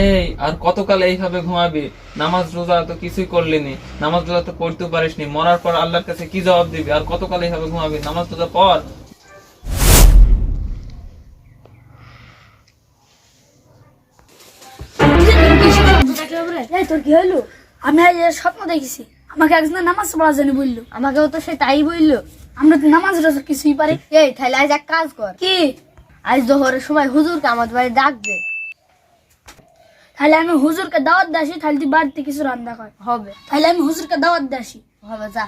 এই আর কতকাল এইভাবে ঘুমাবি? নামাজ রোজা তো কিছুই করলি নি, নামাজ রোজা তো পড়তেও পারিস নি, মরার পর আল্লাহর কাছে কি জবাব দিবি? আর কতকাল এইভাবে ঘুমাবি? নামাজ রোজা পড়। তোর কি হইলো? আমি আজ স্বপ্ন দেখেছি, আমাকে একজন নামাজ পড়া জানি বললো। আমাকেও তো সে তাই বললো। আমরা তো নামাজ রোজা কিছুই পারি। এই তাহলে আজ এক কাজ কর, কি? আজ জোহরের সময় হুজুরকে আমাদের বাড়ি ডাকবে। তাহলে আমি হুজুরকে দাওয়াত দাসি, তাহলে তুই বাড়িতে কিছু রান্না কর। হবে তাহলে আমি হুজুরকে দাওয়াত দাসি। হবে, যা।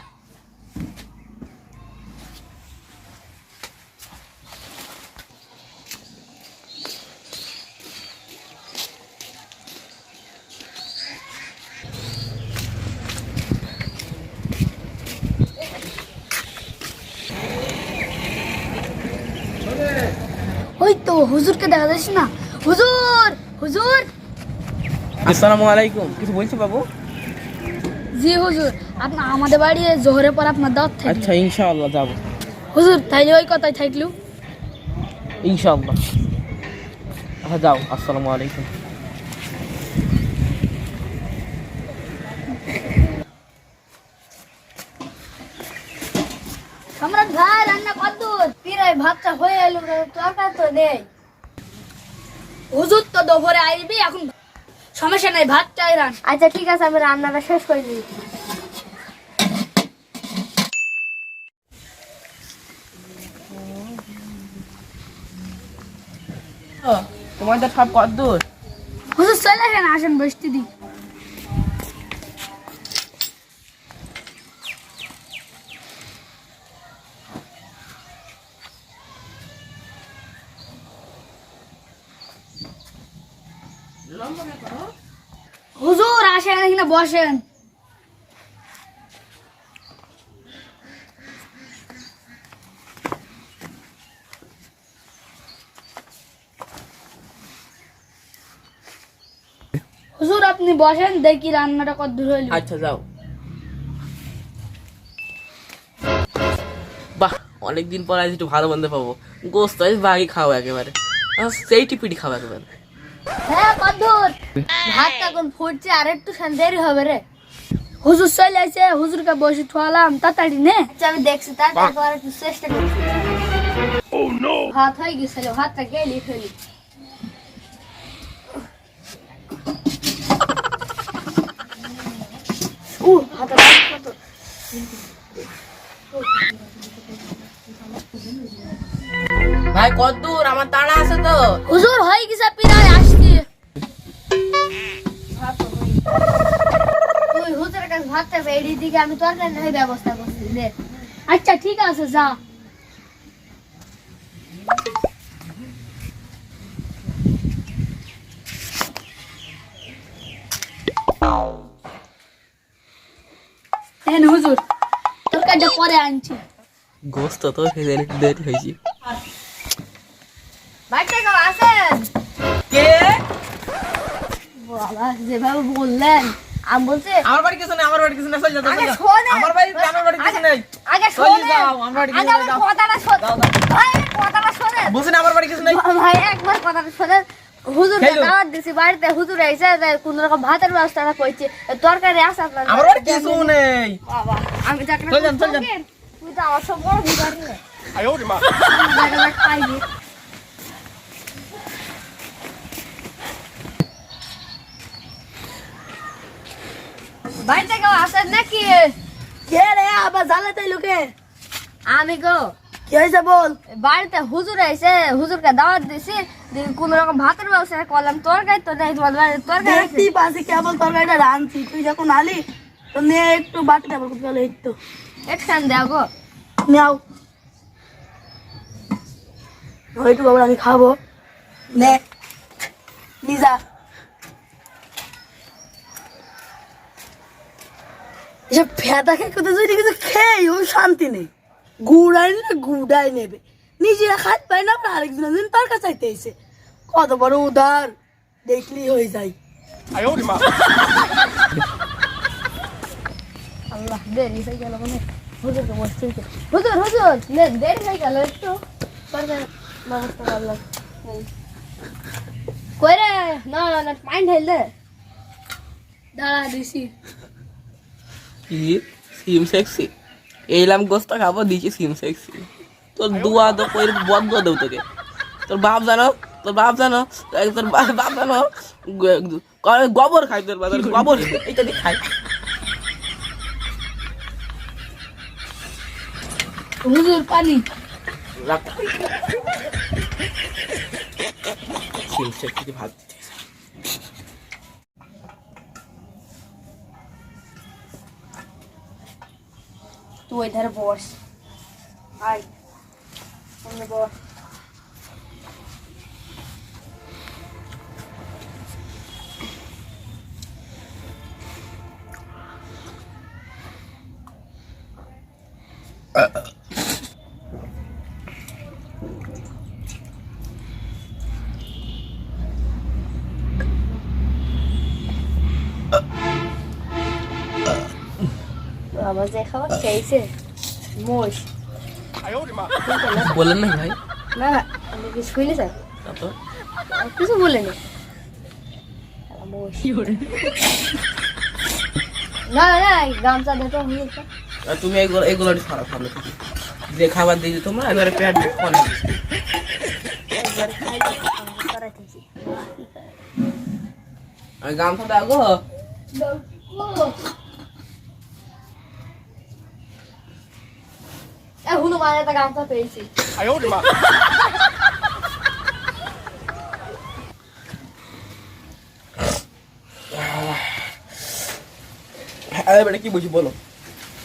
ওই তো হুজুরকে দেখা যাচ্ছে না। হুজুর, হুজুর। আসসালামু আলাইকুম। কিছু বলছো বাবু? জি হুজুর, আপনার আমাদের বাড়ি জোহরের পর আপনার দাওয়াত থাকবে। আচ্ছা, ইনশাআল্লাহ যাবো। হুজুর তাইলে ওই কথাই থাকলো। ইনশাআল্লাহ। আচ্ছা যাও। আসসালামু আলাইকুম। সম্রাট ভাই রান্না কতদূর? পিরাই ভাতটা হয়ে এলো, তরকারি তো নেই। হুজুর তো দুপুরে আইবি, এখন সমস্যা নাই, ভাতটাই রান। আচ্ছা ঠিক আছে, আমি রান্নাটা শেষ করে দিই। তোমাদের সব কদ্দূর? হুজুর চলে আসেন, আসেন বসতে দি। হুজুর আসেন, এখানে বসেন। হুজুর আপনি বসেন, দেখি রান্নাটা কতদূর হইল। আচ্ছা যাও। বাহ, অনেকদিন পর আজ একটু ভালো বন্ধু পাবো। গোস্ত আজ বাকি খাও একেবারে, সেই টিপিটি খাও একেবারে। হ্যাঁ কদ্দুর, ভাতটা এখন ফুটছে, আর একটু দেরি হবে রে। হুজুর চলে আসে, হুজুরকে বসে ঠোয়ালাম, তাড়াতাড়ি নে। আচ্ছা আমি দেখছি, তারপর একটু চেষ্টা করছি। ভাত হয়ে গেছিল, ভাতটা গেলি ফেলি। ভাতটা কত ভাই কদ্দূর? আমার তাড়া আছে তো। হুজুর হয়ে গেছে, পিরাই আসছি। তুই হুজুরের কাছে ভাত চাইবে, এই দিকে আমি তরকারি নেই ব্যবস্থা করছি। দে। আচ্ছা ঠিক আছে, যা। দেন হুজুর, তরকারিটা পরে আনছি। গোস্ত তো খেতে একটু দেরি হয়েছে। ভাতটা কেউ আছেন? কে? বাবা যেভাবে বললেন, আমি বলছি আমার বাড়ি কিছু নেই, আমার বাড়ি কিছু নেই, চল যাও, চল আগে যাও। শোনেন। আমার বাড়ি কিছু নেই। আগে চল শোনেন, যাও, আমার বাড়ি কিছু আগে নেই, আমার যাও। কথাটা শোনেন। যাও, যাও। ভাই কথাটা শোনেন। বলছি না, আমার বাড়ি কিছু নেই। ভাই একবার কথাটা শোনেন। হুজুরকে খেলো। দাওয়াত দিছি বাড়িতে, হুজুর এসে কোন রকম ভাতের ব্যবস্থাটা করছে, তরকারি আছে আপনার? আমার বাড়ি কিছু নেই। বাবা আমি চাকরি চল যান, চল যান। তুই তো আমার সব বড় বিদারি না। পাইনি। বাড়িতে কেউ আসেন নাকি? কে রে আবার জ্বালাতে লোকে? আমি গো কি হয়েছে বল? বাড়িতে হুজুর এসে, হুজুরকে দাওয়াত দিছি, কোন রকম ভাতের ব্যবস্থা করলাম, তরকারি তো নেই তোমাদের বাড়িতে, তরকারি আছে? দেখতেই পাচ্ছি কেবল তরকারিটা রাঁধছি, তুই যখন আলি তো নে একটু বাটিটা বল গেল একটু একখান দেও গো। নাও। একটু বাবা আমি খাবো, নে নিজা। এসব ফেদা খেয়ে কোথায় যদি কিছু খেয়ে ও শান্তি নেই। গুড়াই নিলে গুড়াই নেবে, নিজেরা খাট পায় না, আবার আরেকজন তার কাছে চাইতে এসে কত বড় উদার, দেখলেই হয়ে যায়। আল্লাহ দেরি হয়ে গেল মানে, হুজুরকে বসতে হুজুর হুজুর দেরি হয়ে গেল, একটু তরকারি ব্যবস্থা করলাম। কই রে? না না না মাইন্ড হেলদে দাঁড়া দিছি কি সিম সেক্সি এইলাম গোস্ত খাবো দিছি সিম সেক্সি তোর দুয়া দো কই বন্ধ দেও তোকে তোর বাপ জানো তোর বাপ জানো গোবর খাই তোর বাজার গোবর এইটা দিয়ে খাই হুজুর পানি রাখ সিম সেক্সি ভাত দিতে তুই এধারে বস আই সামনে বস আমার যে খাবার খেয়েছে মোষ বলেন না ভাই না না আমি কিছু শুনি স্যার তারপর কিছু বলেনি মোষ না না গামছা দেখো হয়েছে আর তুমি এগুলো খারাপ ভালো যে খাবার দিয়ে তোমরা একবারে পেট ফোনে একবার খাই করাইতেছি আমি গামছা দাও হুনু মানে একটা গামছা পেয়েছি এবারে কি বুঝি বলো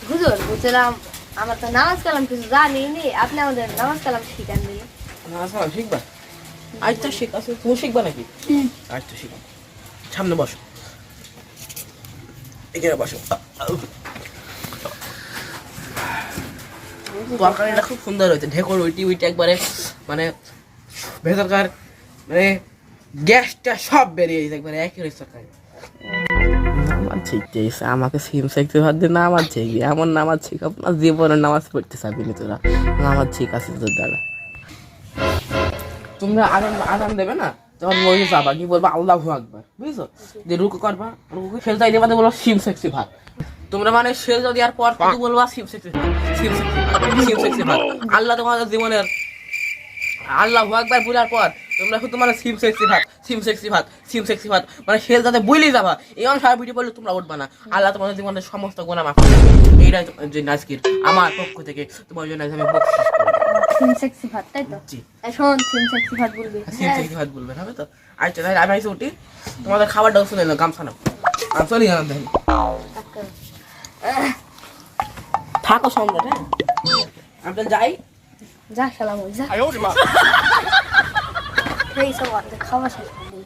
হুজুর বুঝলাম আমার তো নামাজ কালাম কিছু জানি নি আপনি আমাদের নামাজ কালাম শিখান দিলে না শিখবা আজ তো শিখাছো তুমি শিখবা নাকি আজ তো শিখবা সামনে বসো এখানে বসো তরকারিটা খুব সুন্দর হয়েছে ঢেকর উইটি একবারে মানে ভেতরকার মানে গ্যাসটা সব বেরিয়ে গেছে একবারে একই রয়েছে তরকারি নামাজ শিখতে এসে আমাকে সিম শিখতে ভাত দিয়ে নামাজ শিখবি এমন নামাজ শিখাব না জীবনে নামাজ পড়তে চাবি না তোরা নামাজ শিখাচ্ছিস তোর দ্বারা তোমরা আজান দেবে না তখন মহিলা যাবা কি বলবা আল্লাহু আকবার বুঝছো যে রুকু করবা রুকু খেলতে আইলে বাদে বলো সিম সেক্সি ভাত তোমরা মানে শেল যদি আর পর কত বলবা সিম সেক্সি ভাত আল্লাহ তোমাদের জীবনের আল্লাহু আকবার বলার পর তোমরা শুধু মানে সিম সেক্সি ভাত মানে শেল যাতে বইলে যাবা এই অনুসারে ভিডিও বললে তোমরা উঠবা না আল্লাহ তোমাদের জীবনের সমস্ত গুনাহ মাফ করে দেবে এইটাই যে নাজকির আমার পক্ষ থেকে তোমার জন্য আমি বকশিশ করব সিম সেক্সি ভাত তাই তো জি এখন সিম সেক্সি ভাত বলবি সিম সেক্সি ভাত বলবেন হবে তো আচ্ছা তাহলে আমি উঠি তোমাদের খাবারটাও শুনে নাও গামছা নাও আমি চলে গেলাম তাহলে থাকো সম্রাট হ্যাঁ আমরা যাই যা সালাম যা এই সব খাওয়া শেষ করবি